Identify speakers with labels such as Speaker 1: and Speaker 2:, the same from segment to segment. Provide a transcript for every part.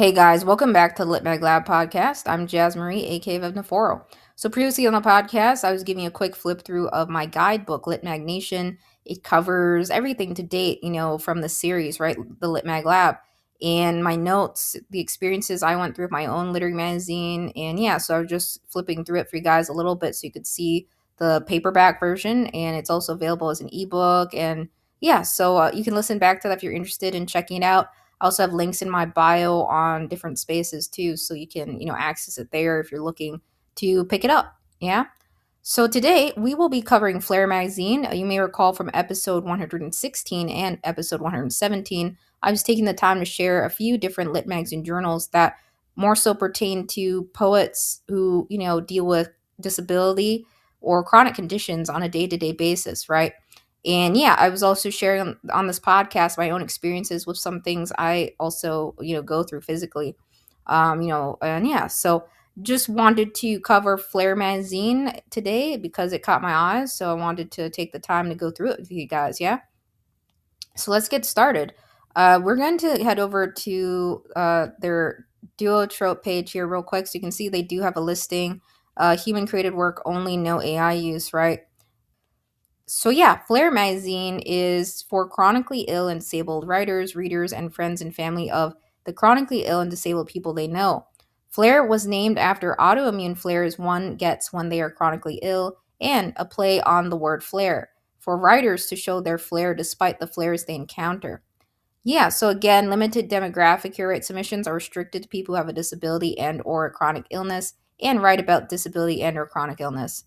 Speaker 1: Hey guys, welcome back to Lit Mag Lab podcast. I'm Jazz Marie, aka Vevna Forrow. So previously on the podcast, I was giving a quick flip through of my guidebook, Lit Mag Nation. It covers everything to date, from the series, right? The Lit Mag Lab. And my notes, the experiences I went through with my own literary magazine. And yeah, so I was just flipping through it for you guys a little bit so you could see the paperback version. And it's also available as an ebook. And yeah, so you can listen back to that if you're interested in checking it out. I also have links in my bio on different spaces too, so you can, access it there if you're looking to pick it up. Yeah. So today we will be covering Flare magazine. You may recall from episode 116 and episode 117, I was taking the time to share a few different lit magazine journals that more so pertain to poets who, deal with disability or chronic conditions on a day-to-day basis, right? And yeah, I was also sharing on this podcast my own experiences with some things I also, go through physically. And yeah, so just wanted to cover Flare magazine today because it caught my eyes. So I wanted to take the time to go through it with you guys. Yeah. So let's get started. We're going to head over to their Duotrope page here real quick. So you can see they do have a listing, human created work only, no AI use, right? So yeah, Flare magazine is for chronically ill and disabled writers, readers, and friends and family of the chronically ill and disabled people they know. Flare was named after autoimmune flares one gets when they are chronically ill, and a play on the word flare, for writers to show their flair despite the flares they encounter. Yeah, so again, limited demographic here, right? Submissions are restricted to people who have a disability and or a chronic illness and write about disability and or chronic illness.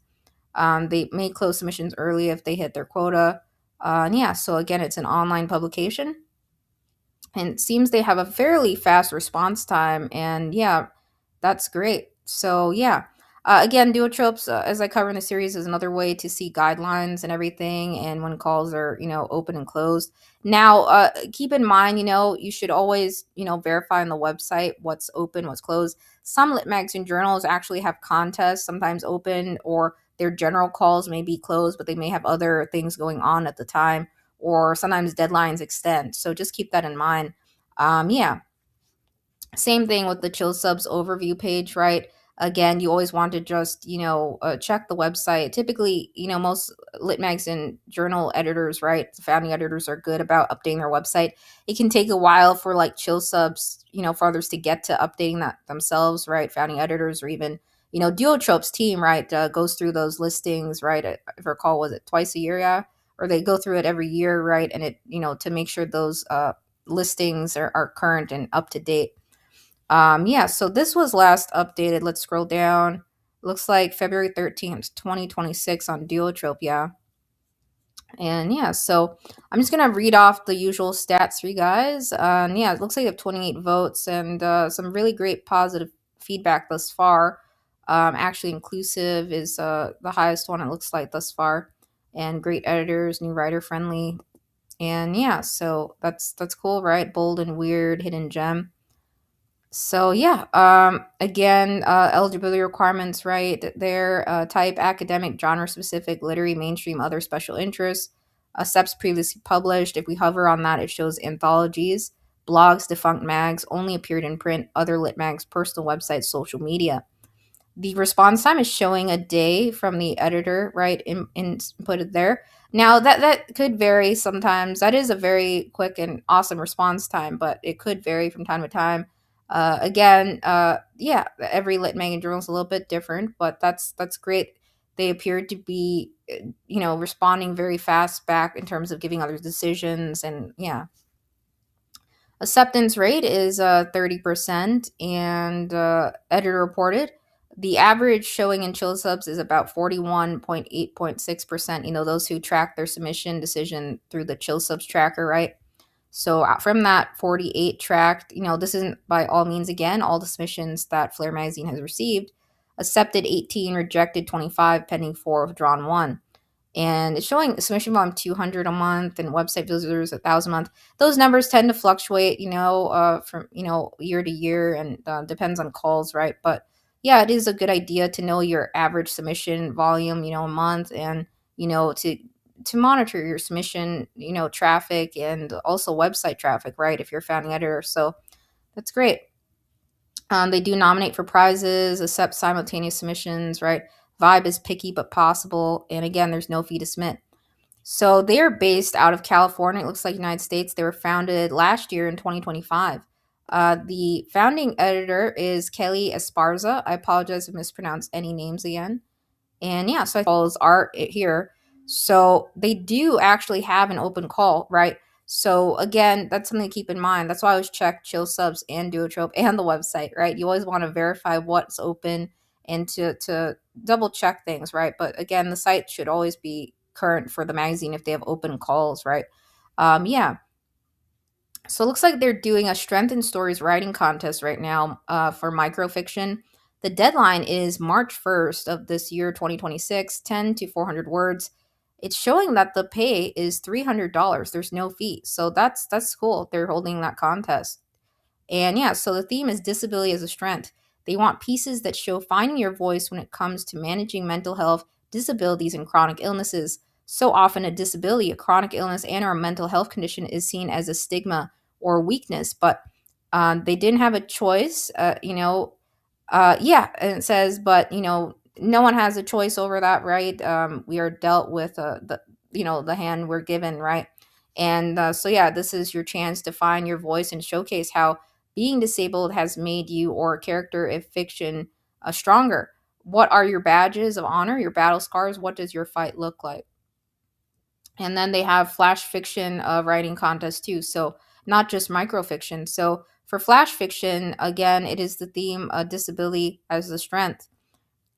Speaker 1: They may close submissions early if they hit their quota. And yeah, so again, it's an online publication. And it seems they have a fairly fast response time. And yeah, that's great. So yeah. Again, duotropes, as I cover in the series, is another way to see guidelines and everything, and when calls are, open and closed. Now, keep in mind, you should always, verify on the website what's open, what's closed. Some lit magazine journals actually have contests, sometimes open, or their general calls may be closed, but they may have other things going on at the time, or sometimes deadlines extend. So just keep that in mind. Yeah. Same thing with the Chill Subs overview page, right? Again, you always want to just, check the website. Typically, most lit magazine journal editors, right? The founding editors are good about updating their website. It can take a while for like Chill Subs, for others to get to updating that themselves, right? Founding editors or even, Duotrope's team, right, goes through those listings, right? If I recall, was it twice a year? Yeah. Or they go through it every year, right? And it, to make sure those listings are current and up to date. Yeah, so this was last updated. Let's scroll down. Looks like February 13th, 2026 on Duotrope, yeah. And yeah, so I'm just gonna read off the usual stats for you guys. And yeah, it looks like you have 28 votes and some really great positive feedback thus far. Actually, inclusive is the highest one it looks like thus far, and great editors, new writer friendly, and yeah, so that's cool, right? Bold and weird, hidden gem. So yeah, again, eligibility requirements right there. Type academic, genre specific, literary, mainstream, other special interests. Steps previously published. If we hover on that, it shows anthologies, blogs, defunct mags, only appeared in print, other lit mags, personal websites, social media. The response time is showing a day from the editor, right? Put it there. Now that could vary sometimes. That is a very quick and awesome response time, but it could vary from time to time. Again, yeah, every lit magazine journal is a little bit different, but that's great. They appear to be, responding very fast back in terms of giving others decisions, and yeah, acceptance rate is 30%, and editor reported. The average showing in chill subs is about 41.8.6%. Those who track their submission decision through the chill subs tracker, right? So from that 48 tracked, this isn't by all means, again, all the submissions that Flare Magazine has received. Accepted 18, rejected 25, pending 4, withdrawn 1. And it's showing submission volume 200 a month and website visitors 1,000 a month. Those numbers tend to fluctuate, from, year to year, and depends on calls, right? But yeah, it is a good idea to know your average submission volume, a month, and, to monitor your submission, traffic, and also website traffic, right? If you're a founding editor. So that's great. They do nominate for prizes, accept simultaneous submissions, right? Vibe is picky but possible. And again, there's no fee to submit. So they're based out of California. It looks like United States. They were founded last year in 2025. The founding editor is Kelly Esparza. I apologize if I mispronounced any names again. And yeah, so I follows art here. So they do actually have an open call, right? So again, that's something to keep in mind. That's why I always check Chill Subs and Duotrope and the website, right? You always want to verify what's open and to double check things, right? But again, the site should always be current for the magazine if they have open calls, right? Yeah. So it looks like they're doing a Strength in Stories writing contest right now for microfiction. The deadline is March 1st of this year, 2026, 10 to 400 words. It's showing that the pay is $300. There's no fee. So that's cool. They're holding that contest. And yeah, so the theme is disability as a strength. They want pieces that show finding your voice when it comes to managing mental health, disabilities, and chronic illnesses. So often, a disability, a chronic illness, and or a mental health condition is seen as a stigma or weakness, but they didn't have a choice. Yeah, and it says, but no one has a choice over that, right? We are dealt with the hand we're given, right? And so yeah, this is your chance to find your voice and showcase how being disabled has made you or a character in fiction stronger. What are your badges of honor, your battle scars? What does your fight look like? And then they have flash fiction writing contests too. So not just microfiction. So for flash fiction, again, it is the theme disability as a strength.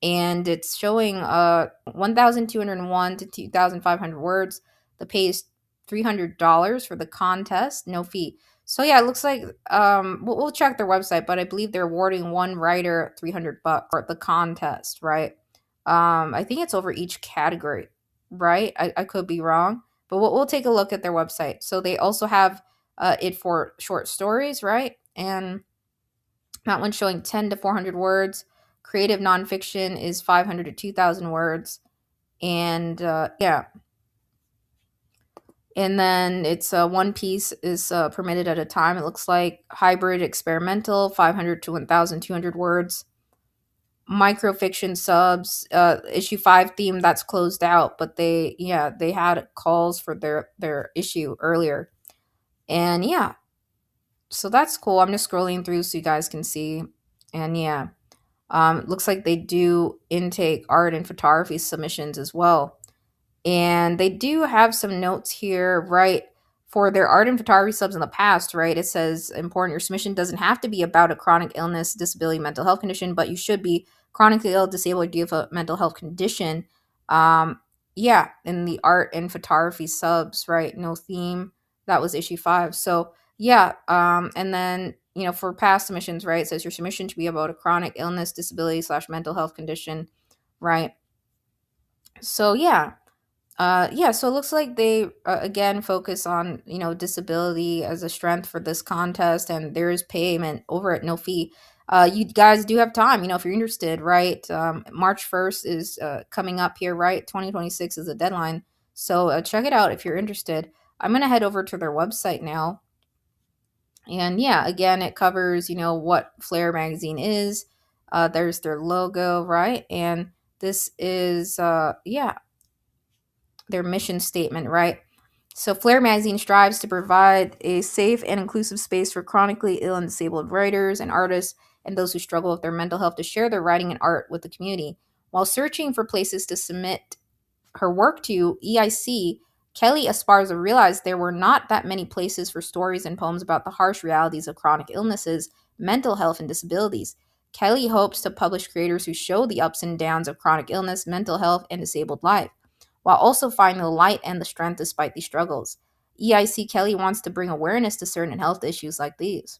Speaker 1: And it's showing 1,201 to 2,500 words. The pay is $300 for the contest, no fee. So yeah, it looks like we'll check their website, but I believe they're awarding one writer $300 for the contest, right? I think it's over each category, right? I could be wrong, but we'll take a look at their website. So they also have it for short stories, right? And that one's showing 10 to 400 words. Creative nonfiction is 500 to 2,000 words. And yeah. And then it's one piece is permitted at a time. It looks like hybrid experimental, 500 to 1,200 words. Microfiction subs, issue 5 theme that's closed out, but they had calls for their issue earlier. And yeah, so that's cool. I'm just scrolling through so you guys can see. And yeah, looks like they do intake art and photography submissions as well. And they do have some notes here, right? For their art and photography subs in the past, right? It says important your submission doesn't have to be about a chronic illness, disability, mental health condition, but you should be chronically ill, disabled, or do you have a mental health condition. Yeah, in the art and photography subs, right? No theme. That was issue 5. So yeah, and then for past submissions, right? It says your submission should be about a chronic illness, disability / mental health condition, right? So yeah, yeah, so it looks like they again focus on disability as a strength for this contest, and there is payment over at no fee. You guys do have time, if you're interested, right? March 1st is coming up here, right? 2026 is the deadline, so check it out if you're interested. I'm gonna head over to their website now, and yeah, again, it covers what Flair magazine is. There's their logo, right? And this is yeah, their mission statement, right? So Flair Magazine strives to provide a safe and inclusive space for chronically ill and disabled writers and artists and those who struggle with their mental health to share their writing and art with the community. While searching for places to submit her work to EIC, Kelly Esparza realized there were not that many places for stories and poems about the harsh realities of chronic illnesses, mental health, and disabilities. Kelly hopes to publish creators who show the ups and downs of chronic illness, mental health, and disabled life, while also finding the light and the strength despite these struggles. EIC Kelly wants to bring awareness to certain health issues like these.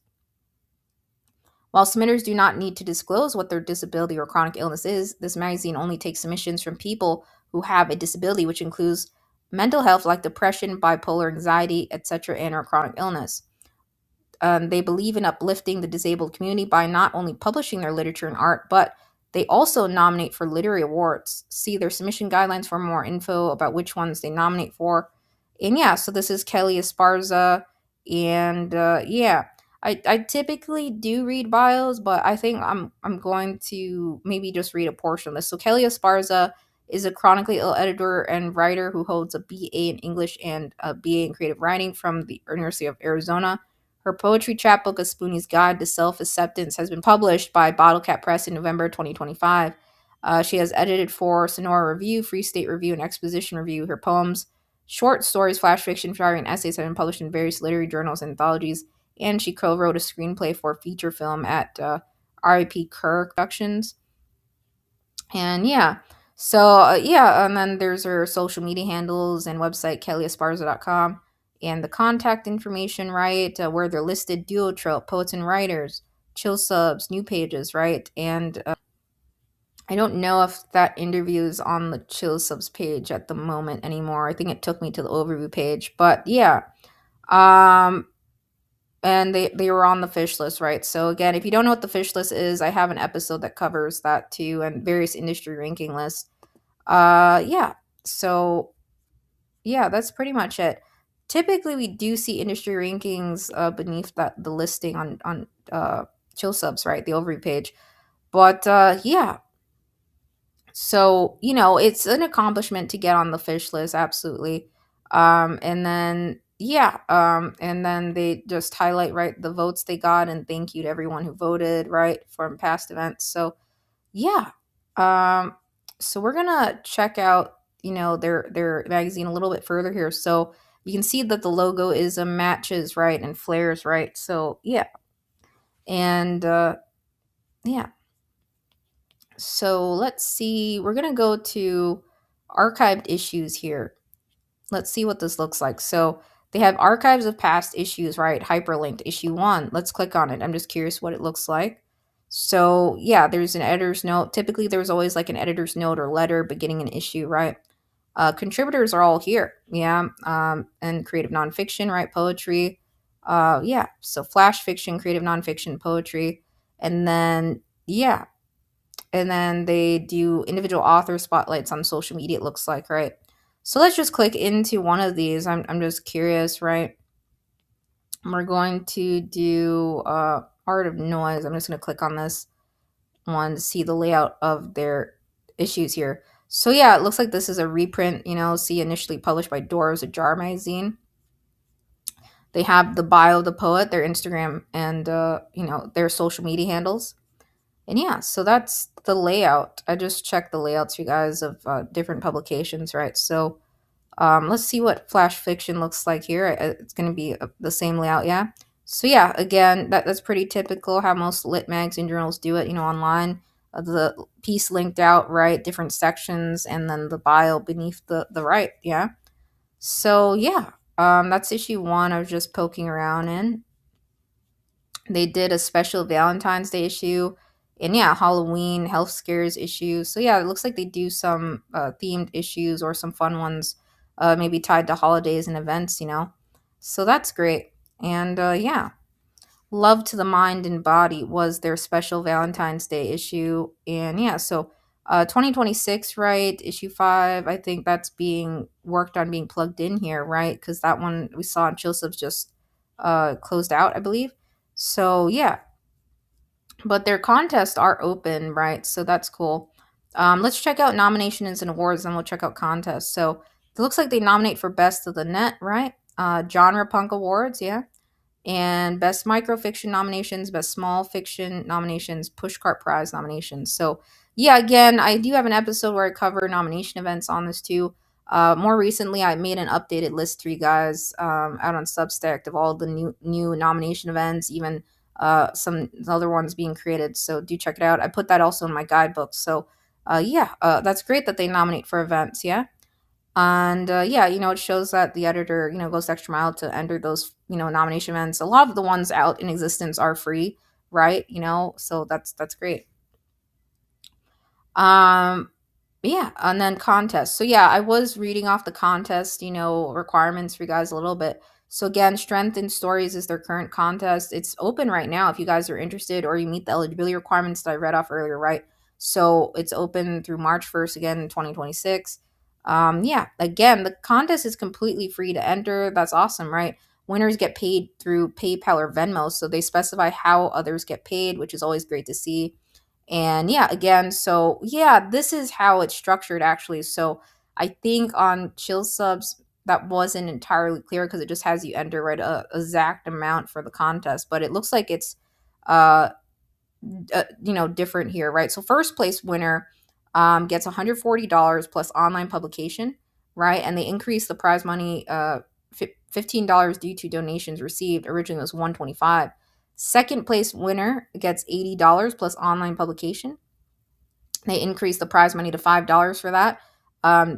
Speaker 1: While submitters do not need to disclose what their disability or chronic illness is, this magazine only takes submissions from people who have a disability, which includes mental health like depression, bipolar anxiety, etc., and or chronic illness. They believe in uplifting the disabled community by not only publishing their literature and art, but they also nominate for literary awards. See their submission guidelines for more info about which ones they nominate for. And yeah, so this is Kelly Esparza. And yeah, I typically do read bios, but I think I'm going to maybe just read a portion of this. So Kelly Esparza is a chronically ill editor and writer who holds a BA in English and a BA in creative writing from the University of Arizona. Her poetry chapbook, A Spoonie's Guide to Self-Acceptance, has been published by Bottlecat Press in November 2025. She has edited for Sonora Review, Free State Review, and Exposition Review. Her poems, short stories, flash fiction, diary, and essays have been published in various literary journals and anthologies, and she co-wrote a screenplay for a feature film at RIP Kerr Productions. And yeah, so yeah, and then there's her social media handles and website, kellyesparza.com, and the contact information, right, where they're listed: Duotrope, Poets and Writers, Chill Subs, New Pages, right? And I don't know if that interview is on the Chill Subs page at the moment anymore. I think it took me to the overview page, but yeah. Um, and they were on the fish list, right? So again, if you don't know what the fish list is, I have an episode that covers that too, and various industry ranking lists. Yeah. So yeah, that's pretty much it. Typically, we do see industry rankings beneath the listing on Chill Subs, right? The overview page. But yeah, so it's an accomplishment to get on the fish list, absolutely. And then yeah, and then they just highlight, right, the votes they got, and thank you to everyone who voted, right, from past events. So yeah, um so we're gonna check out their magazine a little bit further here. So you can see that the logo is a matches, right, and flares, right? So yeah, and yeah, so let's see, we're gonna go to archived issues here. Let's see what this looks like. So they have archives of past issues, right? Hyperlinked issue 1. Let's click on it. I'm just curious what it looks like. So yeah, there's an editor's note. Typically there's always like an editor's note or letter beginning an issue, right? Contributors are all here. Yeah. And creative nonfiction, right? Poetry. Yeah. So flash fiction, creative nonfiction, poetry. And then yeah. And then they do individual author spotlights on social media, it looks like, right? So let's just click into one of these. I'm just curious, right? We're going to do Art of Noise. I'm just going to click on this one to see the layout of their issues here. So yeah, it looks like this is a reprint, see, initially published by Doors Ajar magazine. They have the bio of the poet, their Instagram, and their social media handles. And yeah, so that's the layout. I just checked the layouts, you guys, of different publications, right? So let's see what flash fiction looks like here. It's going to be the same layout, yeah. So yeah, again, that's pretty typical how most lit mags and journals do it, online. The piece linked out, right? Different sections, and then the bio beneath the right, yeah. So yeah, that's issue 1. I was just poking around in. They did a special Valentine's Day issue, and yeah, Halloween health scares issue. So yeah, it looks like they do some themed issues or some fun ones, maybe tied to holidays and events. So that's great. And yeah, Love to the Mind and Body was their special Valentine's Day issue, and yeah, so 2026, right? Issue 5. I think that's being worked on, being plugged in here, right? Because that one we saw in Chill Subs just closed out, I believe. So yeah, but their contests are open, right? So that's cool. Let's check out nominations and awards, and we'll check out contests. So it looks like they nominate for Best of the Net, right? Genre Punk Awards, yeah. And Best Microfiction nominations, Best Small Fiction nominations, Pushcart Prize nominations. So yeah, again, I do have an episode where I cover nomination events on this too. More recently, I made an updated list for you guys out on Substack of all the new nomination events, even some other ones being created. So do check it out. I put that also in my guidebook. So yeah, that's great that they nominate for events. Yeah. And yeah, it shows that the editor, goes the extra mile to enter those, nomination events. A lot of the ones out in existence are free, right? So that's great. Um, yeah, and then contest. So yeah, I was reading off the contest, requirements for you guys a little bit. So again, Strength in Stories is their current contest. It's open right now if you guys are interested or you meet the eligibility requirements that I read off earlier, right? So it's open through March 1st again in 2026. Yeah, again, the contest is completely free to enter. That's awesome, right? Winners get paid through PayPal or Venmo, so they specify how others get paid, which is always great to see. And yeah, again, so yeah, this is how it's structured actually. So I think on Chill Subs that wasn't entirely clear because it just has you enter right a exact amount for the contest, but it looks like it's uh different here, right? So first place winner gets $140 plus online publication, right? And they increase the prize money $15 due to donations received. Originally it was 125. Second place winner gets $80 plus online publication. They increased the prize money to $5 for that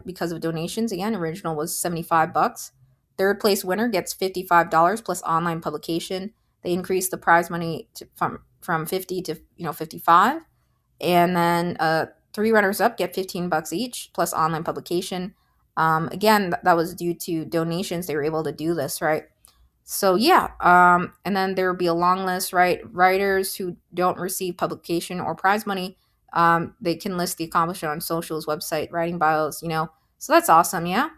Speaker 1: because of donations. Again, original was $75. Third place winner gets $55 plus online publication. They increased the prize money from 50 to 55, and then three runners up get $15 each plus online publication. Again, that was due to donations. They were able to do this, right? So yeah, and then there will be a long list, right? Writers who don't receive publication or prize money, they can list the accomplishment on socials, website, writing bios, So that's awesome, yeah.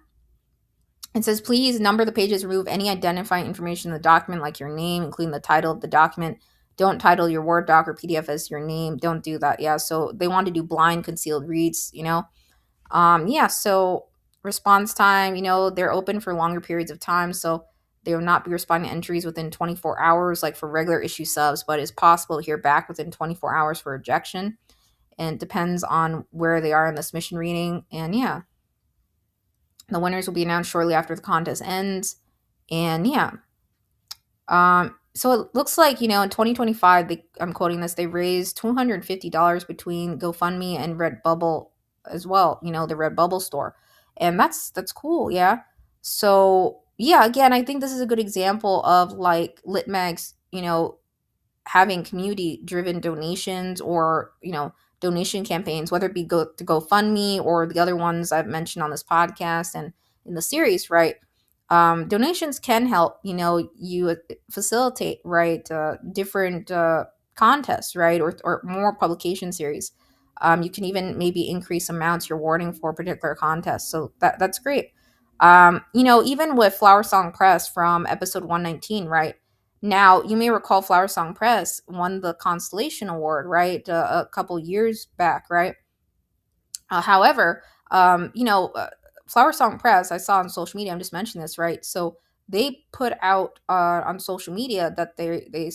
Speaker 1: It says, please number the pages, remove any identifying information in the document, like your name, including the title of the document. Don't title your Word doc or PDF as your name. Don't do that, yeah. So they want to do blind concealed reads, Yeah, so response time, they're open for longer periods of time, so they will not be responding to entries within 24 hours, like for regular issue subs, but it's possible to hear back within 24 hours for rejection. And it depends on where they are in the submission reading. And yeah, the winners will be announced shortly after the contest ends. And yeah, so it looks like, in 2025, I'm quoting this, they raised $250 between GoFundMe and Redbubble as well, the Redbubble store. And that's cool, yeah. So yeah, again, I think this is a good example of like Litmag's, having community driven donations or, donation campaigns, whether it be go to GoFundMe or the other ones I've mentioned on this podcast and in the series, right? Donations can help, you facilitate, right, different contests, right, or more publication series. You can even maybe increase amounts you're awarding for a particular contest. So that's great. Even with Flower Song Press from episode 119, right? Now, you may recall Flower Song Press won the Constellation Award, right, a couple years back, right? However, Flower Song Press, I saw on social media, I'm just mentioning this, right? So they put out on social media that they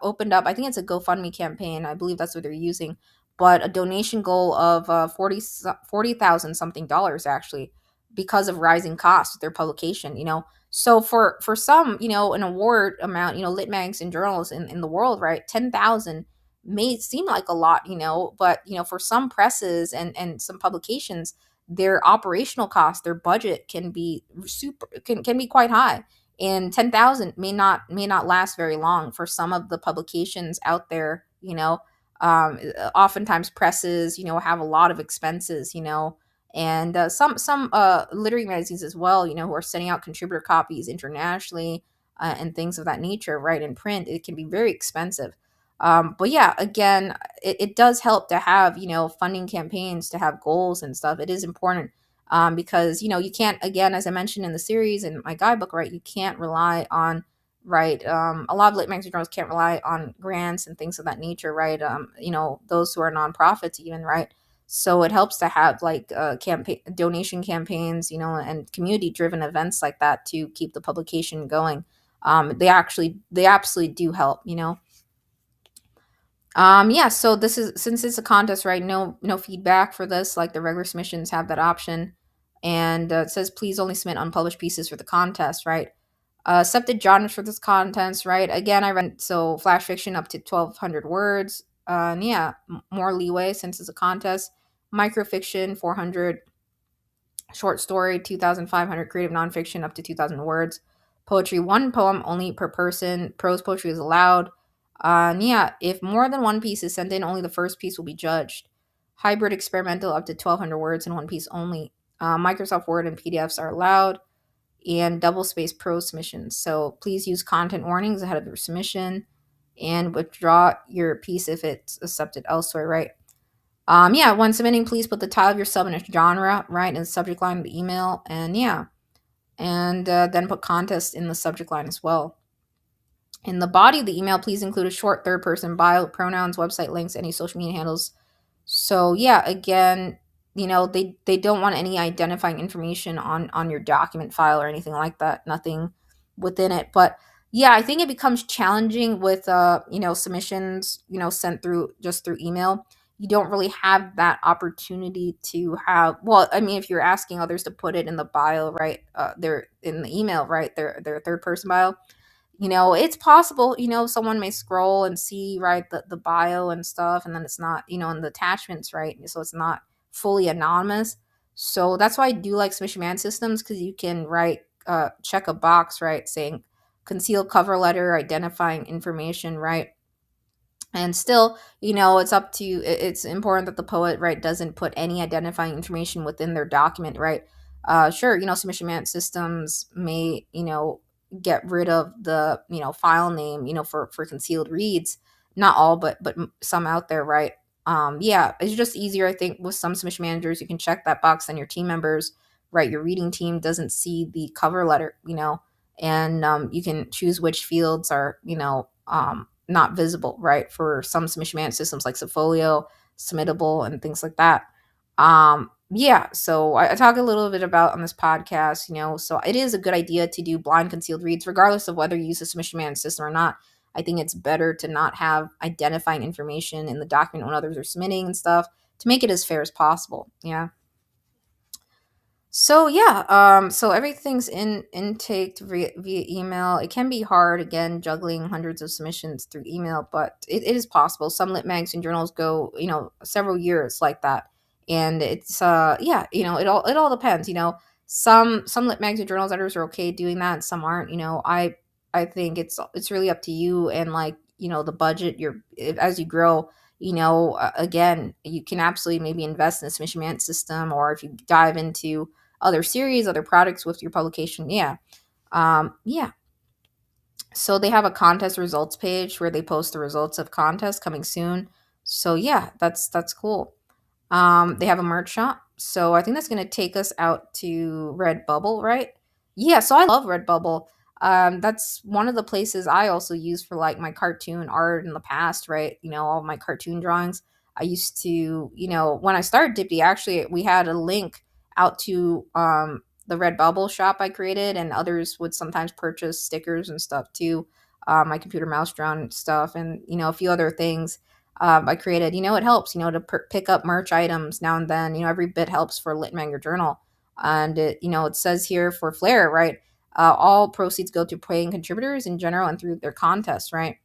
Speaker 1: opened up, I think it's a GoFundMe campaign. I believe that's what they're using, but a donation goal of 40,000 something dollars actually because of rising costs with their publication, So for some, an award amount, lit mags and journals in the world, right? 10,000 may seem like a lot, but for some presses and some publications, their operational costs, their budget can be can be quite high. And 10,000 may not last very long for some of the publications out there, oftentimes presses, have a lot of expenses, and some literary magazines as well, who are sending out contributor copies internationally, and things of that nature, right? In print, it can be very expensive. But yeah, again, it does help to have, funding campaigns, to have goals and stuff. It is important, because, you can't, again, as I mentioned in the series in my guidebook, right, you can't rely on, right, a lot of lit magazine journals can't rely on grants and things of that nature, right? Those who are nonprofits even, right? So it helps to have like campaign donation campaigns, and community driven events like that to keep the publication going. They absolutely do help, yeah, so this is, since it's a contest, right? No feedback for this. Like the regular submissions have that option, and it says please only submit unpublished pieces for the contest, right? Accepted genres for this contest, right? Again, I read so flash fiction up to 1,200 words. And yeah, more leeway since it's a contest. Microfiction 400, short story 2,500, creative nonfiction up to 2,000 words. Poetry, one poem only per person. Prose poetry is allowed. And yeah, if more than one piece is sent in, only the first piece will be judged. Hybrid experimental up to 1,200 words in one piece only. Microsoft Word and PDFs are allowed. And double space prose submissions. So please use content warnings ahead of your submission and withdraw your piece if it's accepted elsewhere, right? Yeah, when submitting, please put the title of your sub in a genre, right, in the subject line of the email. And yeah, and then put contest in the subject line as well. In the body of the email, please include a short third person bio, pronouns, website links, any social media handles. So yeah, again, they don't want any identifying information on your document file or anything like that. Nothing within it. But yeah, I think it becomes challenging with submissions, sent through just through email. You don't really have that opportunity to have, well, I mean, if you're asking others to put it in the bio, right? They're in the email, right? Their third person bio. It's possible, someone may scroll and see, right, the bio and stuff, and then it's not, in the attachments, right? So it's not fully anonymous. So that's why I do like submission man systems, because you can check a box, right, saying concealed cover letter, identifying information, right? And still, it's up to you. It's important that the poet, right, doesn't put any identifying information within their document, right? Sure, submission management systems may, get rid of the, file name, for concealed reads. Not all, but some out there, right? Yeah, it's just easier, I think, with some submission managers. You can check that box, and your team members, right, your reading team doesn't see the cover letter, and you can choose which fields are, not visible, right? For some submission management systems like Subfolio, Submittable, and things like that. Yeah, so I talk a little bit about on this podcast, so it is a good idea to do blind concealed reads, regardless of whether you use a submission management system or not. I think it's better to not have identifying information in the document when others are submitting and stuff, to make it as fair as possible. Yeah. So yeah, so everything's intaked via email. It can be hard, again, juggling hundreds of submissions through email, but it is possible. Some lit mags and journals go, several years like that, and it's yeah, it all depends. Some lit mags and journals editors are okay doing that, and some aren't. I think it's really up to you, and like, the budget as you grow. Again, you can absolutely maybe invest in a submission management system, or if you dive into other series, other products with your publication. Yeah. Yeah. So they have a contest results page where they post the results of contests coming soon. So yeah, that's cool. They have a merch shop. So I think that's gonna take us out to Redbubble, right? Yeah, so I love Redbubble. That's one of the places I also use for like my cartoon art in the past, right? All my cartoon drawings. I used to, when I started Dippy, actually we had a link out to the Redbubble shop I created, and others would sometimes purchase stickers and stuff too. My computer mouse drawing stuff, and a few other things I created. It helps, to pick up merch items now and then. Every bit helps for Lit Mag Journal. And it says here for Flair, right? All proceeds go to paying contributors in general and through their contests, right?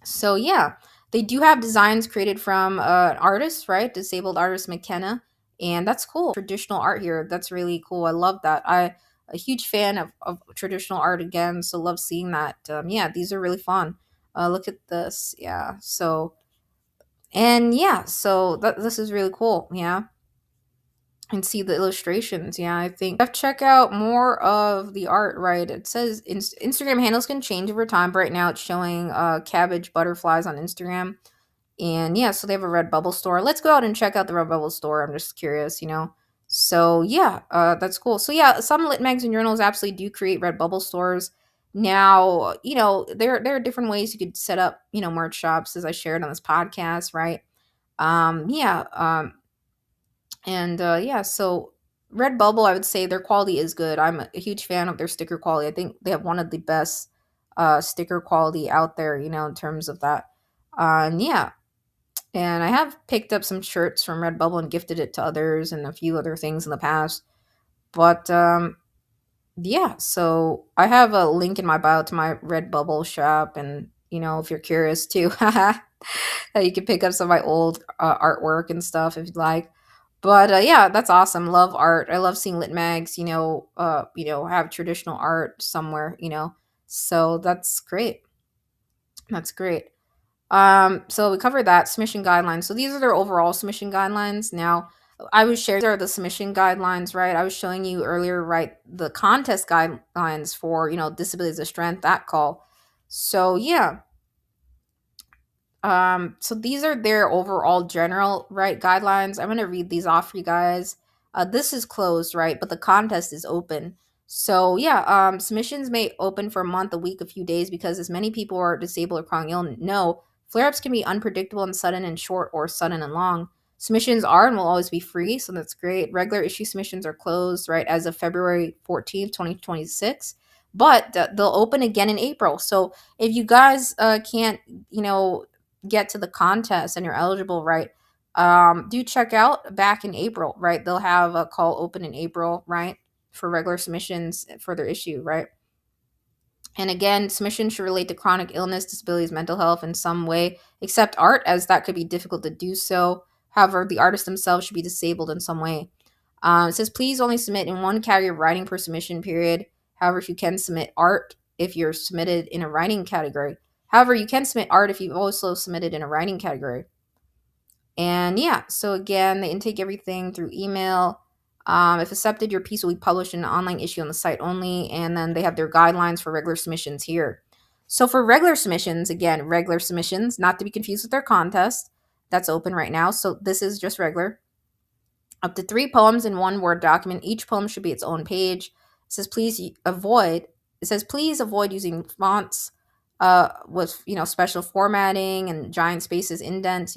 Speaker 1: So yeah, they do have designs created from artists, right? Disabled artist McKenna, and that's cool. Traditional art here, that's really cool. I love that. I a huge fan of traditional art again, so love seeing that. Yeah, these are really fun. Look at this. Yeah, so and yeah, so this is really cool. Yeah, and see the illustrations. Yeah, I think I have to check out more of the art. Right, it says Instagram handles can change over time, but right now it's showing cabbage butterflies on Instagram. And yeah, so they have a Redbubble store. Let's go out and check out the Redbubble store. I'm just curious. So yeah, that's cool. So yeah, some lit mags and journals absolutely do create Redbubble stores. Now, there are different ways you could set up, merch shops, as I shared on this podcast, right? Yeah, and yeah, so Redbubble, I would say their quality is good. I'm a huge fan of their sticker quality. I think they have one of the best sticker quality out there, in terms of that. And yeah, and I have picked up some shirts from Redbubble and gifted it to others and a few other things in the past. But yeah, so I have a link in my bio to my Redbubble shop, and if you're curious too, you can pick up some of my old artwork and stuff if you'd like. But yeah, that's awesome. Love art. I love seeing lit mags, have traditional art somewhere, So that's great. That's great. So we covered that submission guidelines. So these are their overall submission guidelines. Now, I was sharing these are the submission guidelines, right? I was showing you earlier, right, the contest guidelines for disabilities of strength, that call. So yeah, so these are their overall general right guidelines. I'm gonna read these off for you guys. This is closed, right, but the contest is open. So yeah, submissions may open for a month, a week, a few days because as many people are disabled or chronically ill know, flare-ups can be unpredictable and sudden and short or sudden and long. Submissions are and will always be free, so that's great. Regular issue submissions are closed, right, as of February 14th, 2026, but they'll open again in April. So if you guys can't, get to the contest and you're eligible, right, do check out back in April, right? They'll have a call open in April, right, for regular submissions for their issue, right? And again, submissions should relate to chronic illness, disabilities, mental health in some way, except art, as that could be difficult to do so. However, the artists themselves should be disabled in some way. It says, please only submit in one category of writing per submission period. However, if you can submit art if you're submitted in a writing category. However, you can submit art if you've also submitted in a writing category. And yeah, so again, they intake everything through email. If accepted, your piece will be published in an online issue on the site only. And then they have their guidelines for regular submissions here. So for regular submissions, again, regular submissions, not to be confused with their contest. That's open right now. So this is just regular. Up to 3 poems in one Word document. Each poem should be its own page. It says please avoid using fonts with special formatting and giant spaces, indents.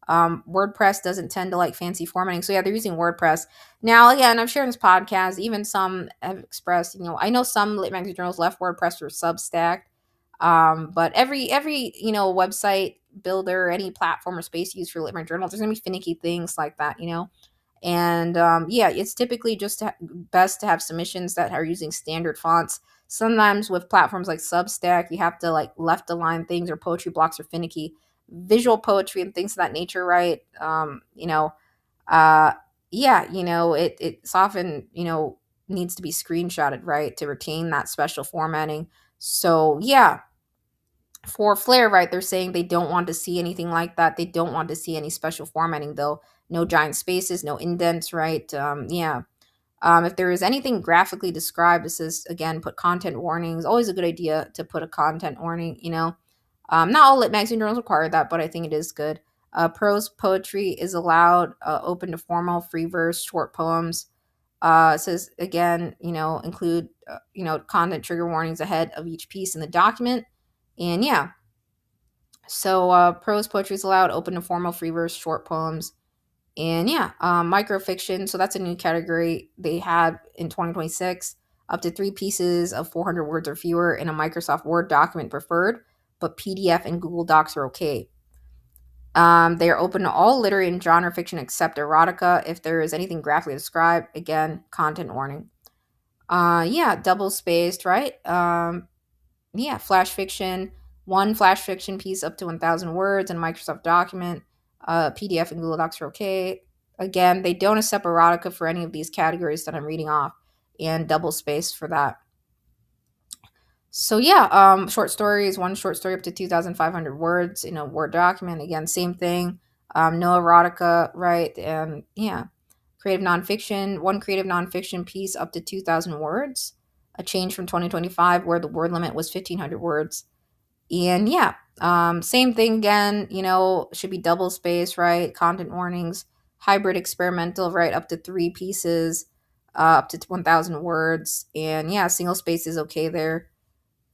Speaker 1: WordPress doesn't tend to like fancy formatting, so yeah, they're using WordPress. Now again, I'm sharing this podcast, even some have expressed, I know some lit magazine journals left WordPress for Substack, but every website builder, any platform or space used for lit mag journals, there's gonna be finicky things like that. And yeah, it's typically just best to have submissions that are using standard fonts. Sometimes with platforms like Substack, you have to like left align things, or poetry blocks are finicky. Visual poetry and things of that nature, right? Uh, yeah, it's often, needs to be screenshotted, right, to retain that special formatting. So yeah, for Flair, right, they're saying they don't want to see anything like that. They don't want to see any special formatting, though. No giant spaces, no indents, right? Yeah. If there is anything graphically described, this is, again, put content warnings. Always a good idea to put a content warning, Not all lit magazine journals require that, but I think it is good. Prose poetry is allowed, open to formal, free verse, short poems. It says, again, include, content trigger warnings ahead of each piece in the document. And yeah, so prose poetry is allowed, open to formal, free verse, short poems. And yeah, microfiction. So that's a new category they had in 2026. Up to 3 pieces of 400 words or fewer in a Microsoft Word document preferred, but PDF and Google Docs are okay. They are open to all literary and genre fiction except erotica. If there is anything graphically described, again, content warning. Yeah, double spaced, right? Yeah, flash fiction. One flash fiction piece up to 1,000 words in a Microsoft document. PDF and Google Docs are okay. Again, they don't accept erotica for any of these categories that I'm reading off, and double space for that. So yeah, short stories, one short story up to 2,500 words in a Word document. Again, same thing. No erotica, right? And yeah, creative nonfiction, one creative nonfiction piece up to 2,000 words. A change from 2025 where the word limit was 1,500 words. And yeah, same thing again, should be double space, right? Content warnings, hybrid experimental, right? Up to 3 pieces, up to 1,000 words. And yeah, single space is okay there.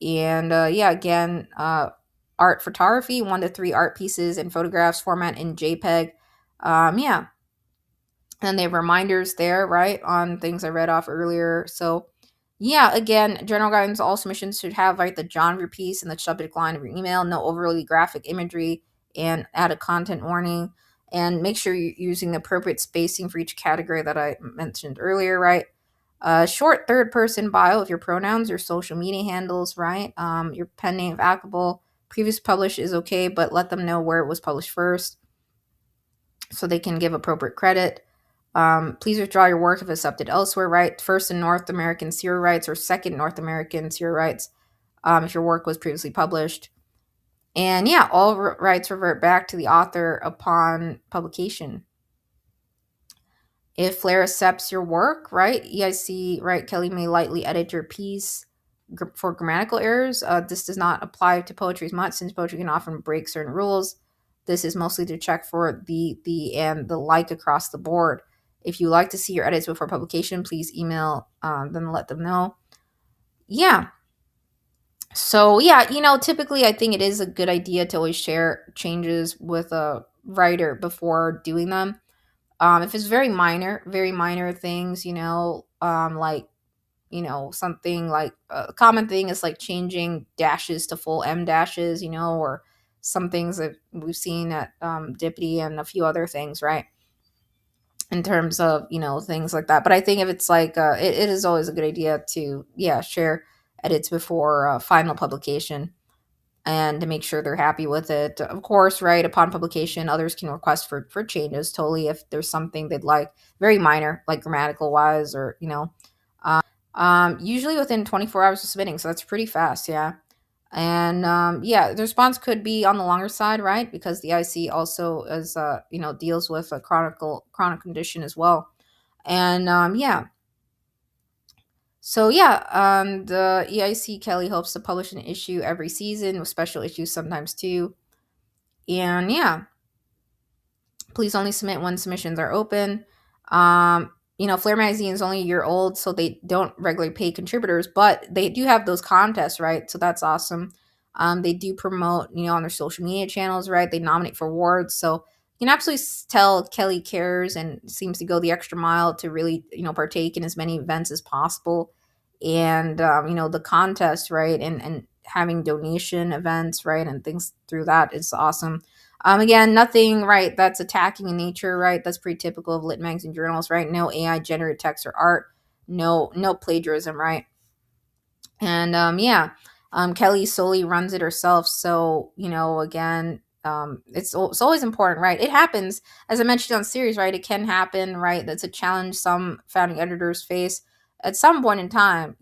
Speaker 1: And yeah, again, art photography, 1 to 3 art pieces and photographs, format in JPEG. Yeah. And they have reminders there, right, on things I read off earlier. So yeah, again, general guidance, all submissions should have, right, the genre of your piece and the subject line of your email, no overly graphic imagery, and add a content warning. And make sure you're using the appropriate spacing for each category that I mentioned earlier, right? Short third person bio of your pronouns, your social media handles, right? Your pen name if applicable. Previous published is okay, but let them know where it was published first so they can give appropriate credit. Please withdraw your work if accepted elsewhere, right? First in North American serial rights or second North American serial rights if your work was previously published. And yeah, all rights revert back to the author upon publication. If Flair accepts your work, right, EIC, right, Kelly may lightly edit your piece for grammatical errors. This does not apply to poetry as much since poetry can often break certain rules. This is mostly to check for the and the like across the board. If you like to see your edits before publication, please email them and let them know. Yeah. So yeah, typically I think it is a good idea to always share changes with a writer before doing them. If it's very minor things, like something like a common thing is like changing dashes to full M dashes, or some things that we've seen at Dippity and a few other things, right? In terms of things like that. But I think if it's like it is always a good idea to share edits before final publication and to make sure they're happy with it. Of course, right upon publication, others can request for changes totally if there's something they'd like, very minor, like grammatical wise, or usually within 24 hours of submitting, so that's pretty fast, yeah. And the response could be on the longer side, right? Because the IC also is deals with a chronic condition as well. And the EIC Kelly hopes to publish an issue every season with special issues sometimes too. And please only submit when submissions are open. Flair Magazine is only a year old, so they don't regularly pay contributors, but they do have those contests, right? So that's awesome. They do promote, on their social media channels, right? They nominate for awards. So you can absolutely tell Kelly cares and seems to go the extra mile to really, partake in as many events as possible. And, the contest, right? And having donation events, right? And things through that is awesome. Again, nothing, right, that's attacking in nature, right? That's pretty typical of lit magazine journals, right? No AI generated text or art, no plagiarism, right? And Kelly solely runs it herself, so again, it's always important, right? It happens, as I mentioned on series, right? It can happen, right? That's a challenge some founding editors face at some point in time,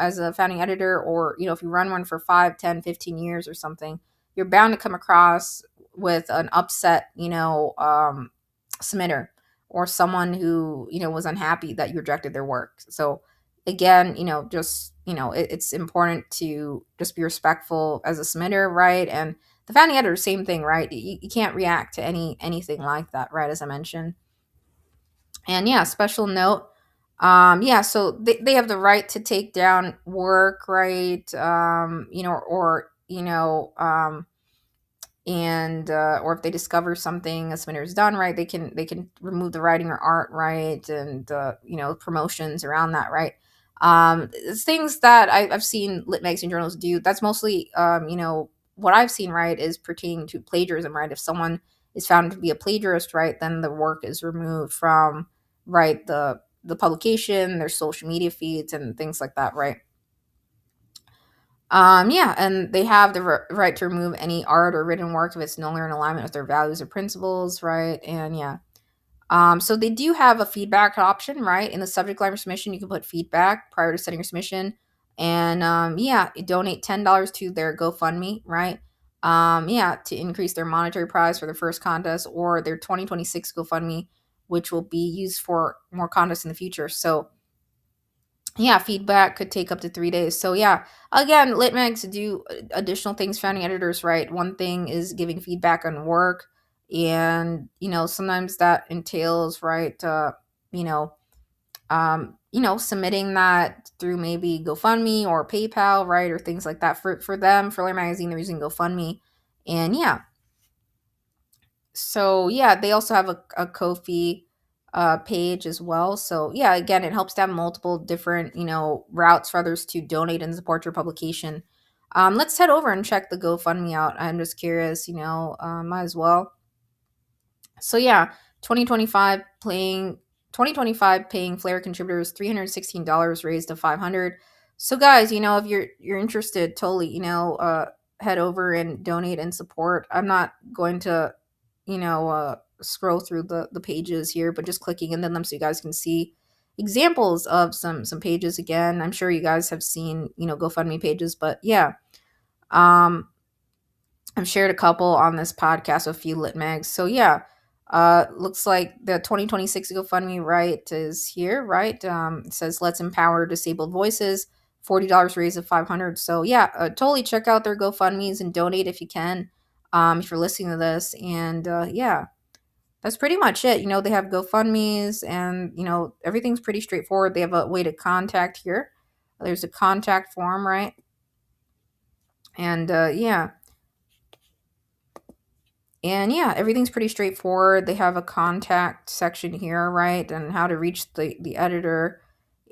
Speaker 1: as a founding editor, or if you run one for 5, 10, 15 years or something, you're bound to come across with an upset submitter, or someone who was unhappy that you rejected their work. So again, it's important to just be respectful as a submitter, right? And the founding editor, same thing, right? You can't react to anything like that, right? As I mentioned. And special note, so they have the right to take down work, right? And or if they discover something a submitter's done, right, they can remove the writing or art, right? And promotions around that, right? It's things that I've seen lit magazine journals do. That's mostly what I've seen, right, is pertaining to plagiarism, right? If someone is found to be a plagiarist, right, then the work is removed from, right, the publication, their social media feeds and things like that, right? And they have the right to remove any art or written work if it's no longer in alignment with their values or principles, right? And so they do have a feedback option, right? In the subject line of submission, you can put feedback prior to sending your submission, and donate $10 to their GoFundMe, right? To increase their monetary prize for their first contest or their 2026 GoFundMe, which will be used for more contests in the future. So feedback could take up to 3 days. So again, lit mags do additional things founding editors, right? One thing is giving feedback on work, and sometimes that entails, right, submitting that through maybe GoFundMe or PayPal, right, or things like that. For them, for Lit Magazine, they're using GoFundMe, and so they also have a Ko-fi page as well. So again, it helps to have multiple different routes for others to donate and support your publication. Let's head over and check the GoFundMe out. I'm just curious, might as well. So 2025 paying Flare contributors $316, raised to $500. So guys, if you're interested, totally, head over and donate and support. I'm not going to scroll through the pages here, but just clicking into them so you guys can see examples of some pages. Again, I'm sure you guys have seen GoFundMe pages, but I've shared a couple on this podcast with a few lit mags. So looks like the 2026 GoFundMe, right, is here, right? It says let's empower disabled voices, $40 raised of 500. So totally check out their GoFundMes and donate if you can, if you're listening to this. And that's pretty much it. They have GoFundMe's, and everything's pretty straightforward. They have a way to contact here. There's a contact form, right? And yeah. And yeah, everything's pretty straightforward. They have a contact section here, right? And how to reach the editor.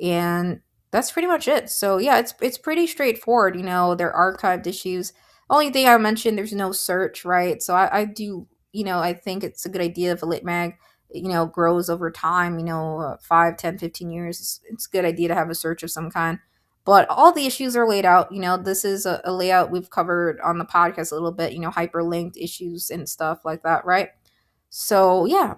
Speaker 1: And that's pretty much it. So yeah, it's pretty straightforward. They're archived issues. Only thing I mentioned, there's no search, right? So I do, I think it's a good idea if a lit mag, grows over time, 5, 10, 15 years. It's a good idea to have a search of some kind. But all the issues are laid out. This is a layout we've covered on the podcast a little bit, hyperlinked issues and stuff like that, right? So, yeah.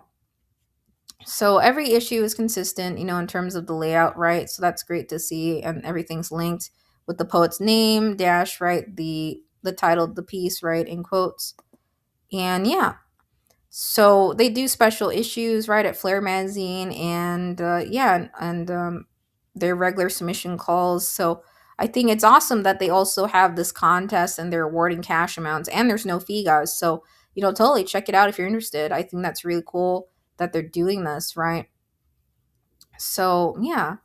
Speaker 1: So every issue is consistent, in terms of the layout, right? So that's great to see. And everything's linked with the poet's name, dash, right? The title of the piece, right? In quotes. And yeah, so they do special issues, right, at Flare Magazine, and yeah, and their regular submission calls. So I think it's awesome that they also have this contest and they're awarding cash amounts, and there's no fee, guys. So totally check it out if you're interested. I think that's really cool that they're doing this, right? So yeah,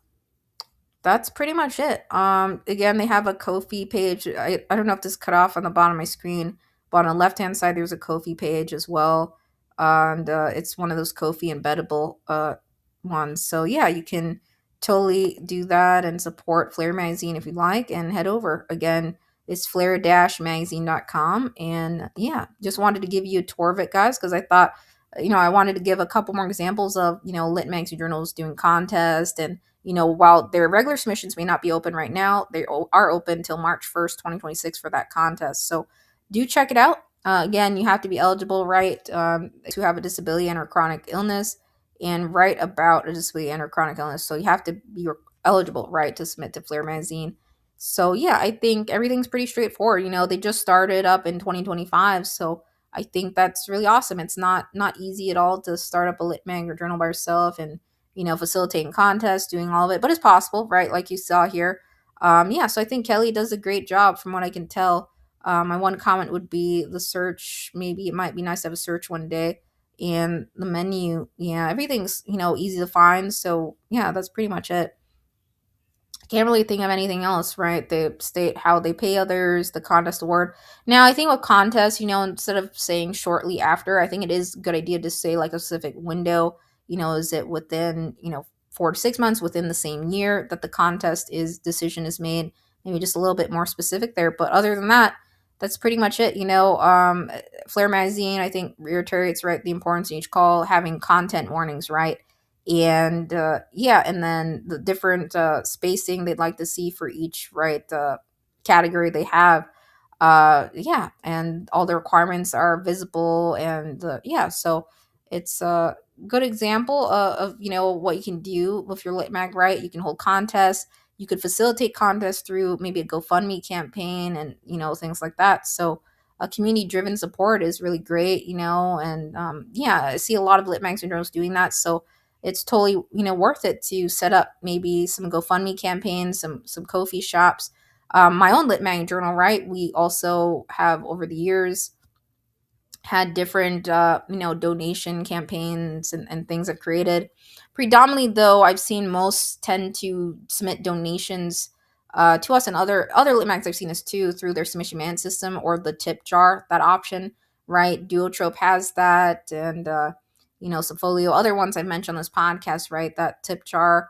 Speaker 1: that's pretty much it. Again, they have a Ko-fi page. I don't know if this cut off on the bottom of my screen, but on the left hand side there's a Ko-fi page as well. And it's one of those Ko-fi embeddable ones. So yeah, you can totally do that and support Flare Magazine if you'd like, and head over. Again, it's flare-magazine.com. And yeah, just wanted to give you a tour of it, guys, because I thought, I wanted to give a couple more examples of, lit magazine journals doing contests. And while their regular submissions may not be open right now, they are open until March 1st, 2026 for that contest. So do check it out. Again, you have to be eligible, right, to have a disability and or chronic illness, and write about a disability and or chronic illness. So you have to be eligible, right, to submit to Flare Magazine. So yeah, I think everything's pretty straightforward. They just started up in 2025, so I think that's really awesome. It's not easy at all to start up a lit mag or journal by yourself, and facilitating contests, doing all of it, but it's possible, right? Like you saw here. Yeah, so I think Kelly does a great job from what I can tell. My one comment would be the search. Maybe it might be nice to have a search one day. And the menu, yeah, everything's, easy to find. So yeah, that's pretty much it. Can't really think of anything else, right? They state how they pay others, the contest award. Now, I think with contests, instead of saying shortly after, I think it is a good idea to say like a specific window. Is it within, 4 to 6 months, within the same year that the contest decision is made? Maybe just a little bit more specific there. But other than that, that's pretty much it. Flare Magazine, I think, reiterates, right, the importance of each call, having content warnings, right? And yeah, and then the different spacing they'd like to see for each, right, category they have. Yeah, and all the requirements are visible. And yeah, so it's a good example of what you can do with your lit mag, right? You can hold contests, you could facilitate contests through maybe a GoFundMe campaign, and things like that. So a community driven support is really great, and yeah, I see a lot of lit mags and journals doing that. So it's totally worth it to set up maybe some GoFundMe campaigns, some Ko-fi shops. My own lit mag journal, right? We also have over the years had different donation campaigns and things I've created. Predominantly, though, I've seen most tend to submit donations to us, and other lit mags I've seen this too, through their submission management system or the tip jar, that option, right? Duotrope has that, and Subfolio, other ones I've mentioned on this podcast, right? That tip jar.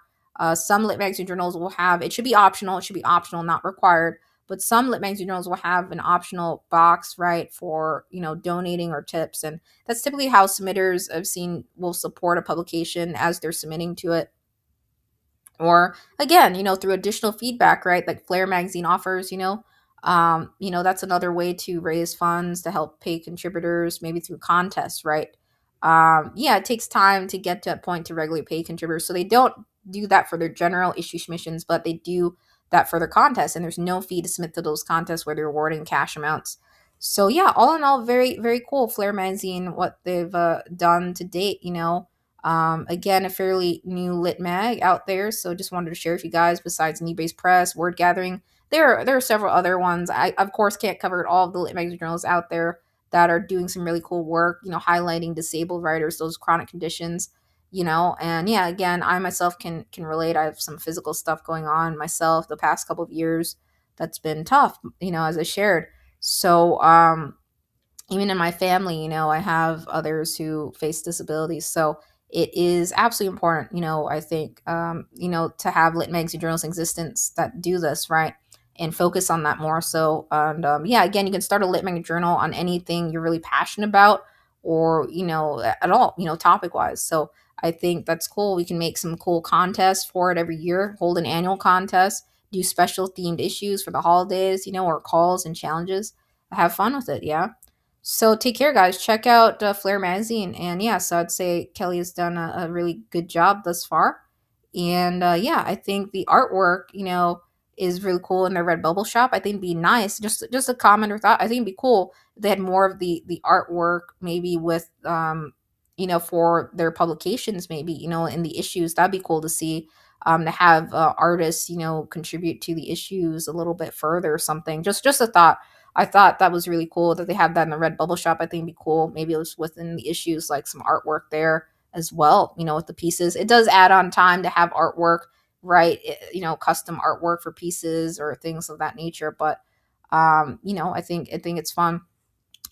Speaker 1: Some lit magazine journals will have, it should be optional. It should be optional, not required. But some lit magazine journals will have an optional box, right, for donating or tips, and that's typically how submitters I've seen will support a publication as they're submitting to it. Or again, through additional feedback, right, like Flare Magazine offers. That's another way to raise funds to help pay contributors, maybe through contests, right? Yeah, it takes time to get to that point to regularly pay contributors, so they don't do that for their general issue submissions, but they do that for their contests, and there's no fee to submit to those contests where they're awarding cash amounts. So yeah, all in all, very, very cool. Flare Magazine, what they've done to date. Again, a fairly new lit mag out there, so just wanted to share with you guys. Besides Knee-Based Press, Word Gathering, there are several other ones. I of course can't cover all of the lit magazine journals out there that are doing some really cool work, highlighting disabled writers, those chronic conditions, and yeah, again, I myself can relate. I have some physical stuff going on myself the past couple of years that's been tough, as I shared. So, even in my family, I have others who face disabilities. So it is absolutely important, I think, to have lit magazine journals in existence that do this, right? And focus on that more so. And yeah, again, you can start a lit mag journal on anything you're really passionate about or, at all, topic wise. So I think that's cool. We can make some cool contests for it every year, hold an annual contest, do special themed issues for the holidays, or calls and challenges. Have fun with it. Yeah. So take care, guys. Check out Flair Magazine. And yeah, so I'd say Kelly has done a really good job thus far. And yeah, I think the artwork, is really cool in their Redbubble shop. I think it'd be nice. Just a comment or thought. I think it'd be cool if they had more of the artwork, maybe with for their publications, maybe in the issues. That'd be cool to see. To have artists, contribute to the issues a little bit further or something. Just a thought. I thought that was really cool that they have that in the Redbubble shop. I think it'd be cool. Maybe it was within the issues, like some artwork there as well, with the pieces. It does add on time to have artwork, right? Custom artwork for pieces or things of that nature. But I think it's fun.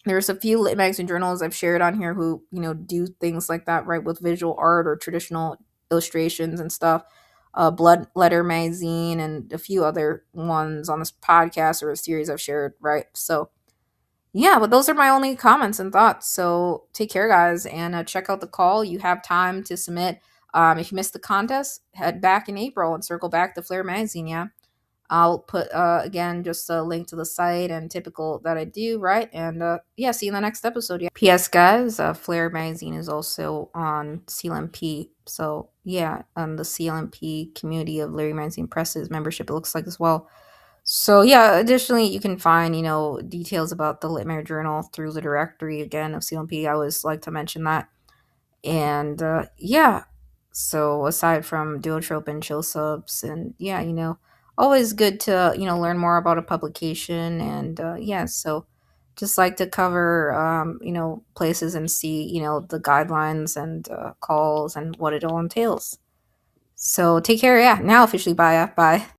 Speaker 1: There's a few lit magazine journals I've shared on here who, do things like that, right, with visual art or traditional illustrations and stuff. Blood Letter Magazine and a few other ones on this podcast or a series I've shared, right? So, yeah, but those are my only comments and thoughts. So, take care, guys, and check out the call. You have time to submit. If you missed the contest, head back in April and circle back to Flair Magazine, yeah? I'll put again just a link to the site and typical that I do, right? And yeah, see you in the next episode. Yeah. P.S. guys, Flair Magazine is also on CLMP. So yeah, the CLMP community of Larry Magazine Presses membership, it looks like as well. So yeah, additionally, you can find details about the Lit Mag Journal through the directory again of CLMP. I always like to mention that. And yeah, so aside from duotrope and chill subs, and yeah, always good to learn more about a publication. And yeah, so just like to cover places and see the guidelines and calls and what it all entails. So take care. Yeah, now officially bye. Bye.